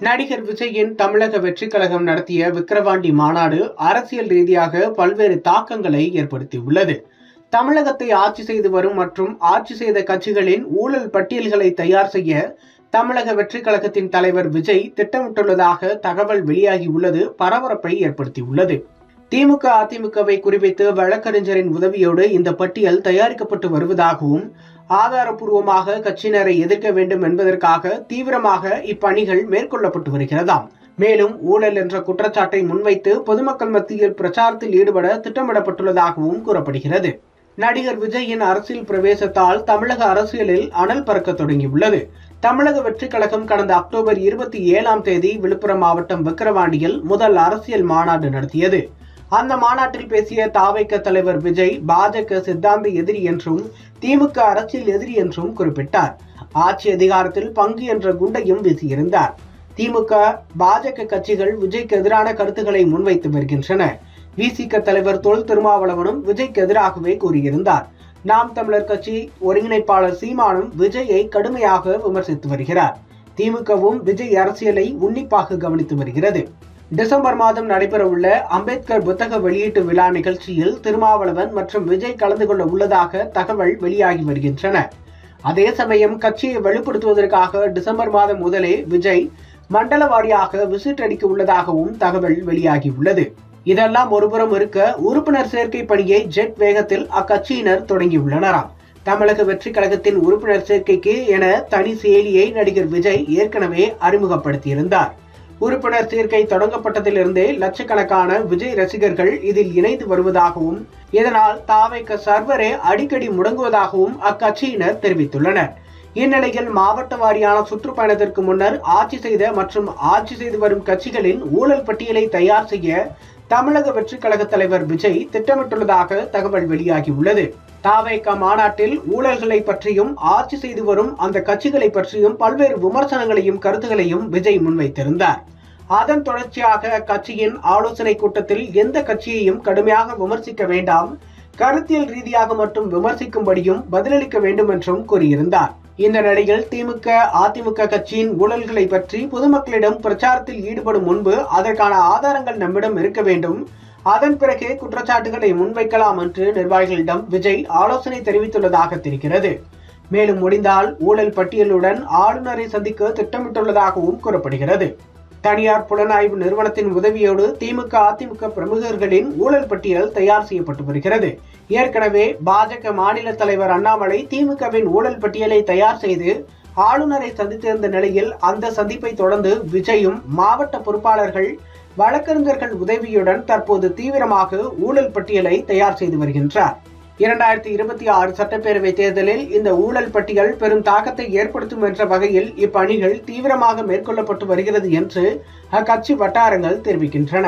நடிகர் விஜயின் தமிழக வெற்றிக் கழகம் நடத்திய விக்கிரவாண்டி மாநாடு அரசியல் ரீதியாக பல்வேறு தாக்கங்களை ஏற்படுத்தியுள்ளது. தமிழகத்தை ஆட்சி செய்து வரும் மற்றும் ஆட்சி செய்த கட்சிகளின் ஊழல் பட்டியல்களை தயார் செய்ய தமிழக வெற்றிக் கழகத்தின் தலைவர் விஜய் திட்டமிட்டுள்ளதாக தகவல் வெளியாகியுள்ளது பரபரப்பை ஏற்படுத்தியுள்ளது. திமுக அதிமுகவை குறிவைத்து வழக்கறிஞரின் உதவியோடு இந்த பட்டியல் தயாரிக்கப்பட்டு வருவதாகவும் ஆதாரப்பூர்வமாக கட்சியினரை எதிர்க்க வேண்டும் என்பதற்காக தீவிரமாக இப்பணிகள் மேற்கொள்ளப்பட்டு வருகிறதாம். மேலும் ஊழல் என்ற குற்றச்சாட்டை முன்வைத்து பொதுமக்கள் மத்தியில் பிரச்சாரத்தில் ஈடுபட திட்டமிடப்பட்டுள்ளதாகவும் கூறப்படுகிறது. நடிகர் விஜயின் அரசியல் பிரவேசத்தால் தமிழக அரசியலில் அனல் பறக்க தொடங்கியுள்ளது. தமிழக வெற்றிக் கழகம் கடந்த அக்டோபர் 27 விழுப்புரம் மாவட்டம் விக்கிரவாண்டியில் முதல் அரசியல் மாநாடு நடத்தியது. அந்த மாநாட்டில் பேசிய தாவைக்க தலைவர் விஜய் பாஜக சித்தாந்த எதிரி என்றும் திமுக அரசியல் எதிரி என்றும் குறிப்பிட்டார். ஆட்சி அதிகாரத்தில் பங்கு என்ற குண்டையும் வீசியிருந்தார். திமுக பாஜக கட்சிகள் விஜய்க்கு எதிரான கருத்துக்களை முன்வைத்து வருகின்றன. விசிக தலைவர் தொல் திருமாவளவனும் விஜய்க்கு எதிராகவே கூறியிருந்தார். நாம் தமிழர் கட்சி ஒருங்கிணைப்பாளர் சீமானும் விஜயை கடுமையாக விமர்சித்து வருகிறார். திமுகவும் விஜய் அரசியலை உன்னிப்பாக கவனித்து வருகிறது. டிசம்பர் மாதம் நடைபெறவுள்ள அம்பேத்கர் புத்தக வெளியீட்டு விழா நிகழ்ச்சியில் திருமாவளவன் மற்றும் விஜய் கலந்து கொள்ள உள்ளதாக தகவல் வெளியாகி வருகின்றன. அதே சமயம் கட்சியை வலுப்படுத்துவதற்காக டிசம்பர் மாதம் முதலே விஜய் மண்டல வாரியாக விசிட் அடிக்க உள்ளதாகவும் தகவல் வெளியாகியுள்ளது. இதெல்லாம் ஒருபுறம் இருக்க உறுப்பினர் சேர்க்கை பணியை ஜெட் வேகத்தில் அக்கட்சியினர் தொடங்கியுள்ளனராம். தமிழக வெற்றிக் கழகத்தின் உறுப்பினர் சேர்க்கைக்கு என தனி செயலியை நடிகர் விஜய் ஏற்கனவே அறிமுகப்படுத்தியிருந்தார். உறுப்பினர் சேர்க்கை தொடங்கப்பட்டதிலிருந்தே லட்சக்கணக்கான விஜய் ரசிகர்கள் இதில் இணைந்து வருவதாகவும் இதனால் தாவைக்க சர்வரே அடிக்கடி முடங்குவதாகவும் அக்கட்சியினர் தெரிவித்துள்ளனர். இந்நிலையில் மாவட்ட வாரியான சுற்றுப்பயணத்திற்கு முன்னர் ஆட்சி செய்த மற்றும் ஆட்சி செய்து வரும் கட்சிகளின் ஊழல் பட்டியலை தயார் செய்ய தமிழக வெற்றிக் கழக தலைவர் விஜய் திட்டமிட்டுள்ளதாக தகவல் வெளியாகியுள்ளது. தாவைக்க மாநாட்டில் ஊழல்களை பற்றியும் ஆட்சி செய்து வரும் அந்த கட்சிகளை பற்றியும் பல்வேறு விமர்சனங்களையும் கருத்துகளையும் விஜய் முன்வைத்திருந்தார். அதன் தொடர்ச்சியாக அக்கட்சியின் ஆலோசனை கூட்டத்தில் எந்த கட்சியையும் கடுமையாக விமர்சிக்க வேண்டாம், கருத்தியல் ரீதியாக மட்டும் விமர்சிக்கும்படியும் பதிலளிக்க வேண்டும் என்றும் கூறியிருந்தார். இந்த நிலையில் திமுக அதிமுக கட்சியின் ஊழல்களை பற்றி பொதுமக்களிடம் பிரச்சாரத்தில் ஈடுபடும் முன்பு அதற்கான ஆதாரங்கள் நம்மிடம் இருக்க வேண்டும், அதன் பிறகே குற்றச்சாட்டுகளை முன்வைக்கலாம் என்று நிர்வாகிகளிடம் விஜய் ஆலோசனை தெரிவித்துள்ளதாக தெரிகிறது. மேலும் முடிந்தால் ஊழல் பட்டியலுடன் ஆளுநரை சந்திக்க திட்டமிட்டுள்ளதாகவும் கூறப்படுகிறது. தனியார் புலனாய்வு நிறுவனத்தின் உதவியோடு திமுக அதிமுக பிரமுகர்களின் ஊழல் பட்டியல் தயார் செய்யப்பட்டு வருகிறது. ஏற்கனவே பாஜக மாநில தலைவர் அண்ணாமலை திமுகவின் ஊழல் பட்டியலை தயார் செய்து ஆளுநரை சந்தித்திருந்த நிலையில் அந்த சந்திப்பை தொடர்ந்து விஜயும் மாவட்ட பொறுப்பாளர்கள் வழக்கறிஞர்கள் உதவியுடன் தற்போது தீவிரமாக ஊழல் பட்டியலை தயார் செய்து வருகின்றார். 2026 சட்டப்பேரவை தேர்தலில் இந்த ஊழல் பட்டியல் பெரும் தாக்கத்தை ஏற்படுத்தும் என்ற வகையில் இப்பணிகள் தீவிரமாக மேற்கொள்ளப்பட்டு வருகிறது என்று அக்கட்சி வட்டாரங்கள் தெரிவிக்கின்றன.